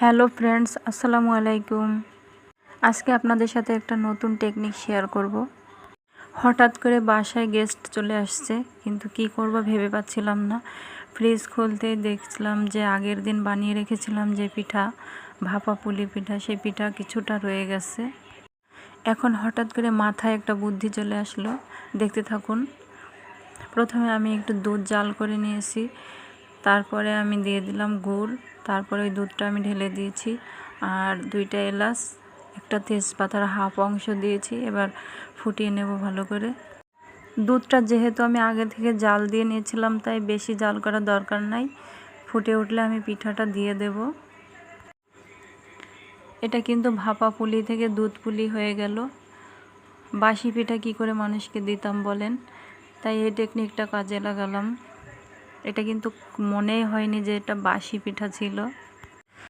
Hello friends, আসসালামু আলাইকুম। আজকে আপনাদের সাথে একটা নতুন টেকনিক শেয়ার করব। হঠাৎ করে বাসায় গেস্ট চলে আসছে, কিন্তু কি করব ভেবে পাচ্ছিলাম না। ফ্রিজ খুলতেই দেখছিলাম যে আগের দিন বানিয়ে রেখেছিলাম যে পিঠা, ভাপা পুলি পিঠা, সেই পিঠা কিছুটা রয়ে গেছে। এখন হঠাৎ করে মাথায় একটা বুদ্ধি চলে আসলো, দেখতে থাকুন। প্রথমে আমি একটু দুধ জাল করে নিয়েছি, তারপরে আমি দিয়ে দিলাম গুড়, তারপরে ওই দুধটা আমি ঢেলে দিয়েছি, আর 2টা এলাচ, একটা তেজপাতার হাফ অংশ দিয়েছি। এবার ফুটিয়ে নেব ভালো করে। দুধটা যেহেতু আমি আগে থেকে জাল দিয়ে নিয়েছিলাম, তাই বেশি জাল করার দরকার নাই। ফুটে উঠলে আমি পিঠাটা দিয়ে দেব। এটা কিন্তু ভাপা পুলি থেকে দুধ পুলি হয়ে গেল। বাসি পিঠা কি করে মানুষকে দিতাম বলেন, তাই এই টেকনিকটা কাজে লাগালাম। এটা কিন্তু মনেই হয়নি যে এটা বাসি পিঠা ছিল।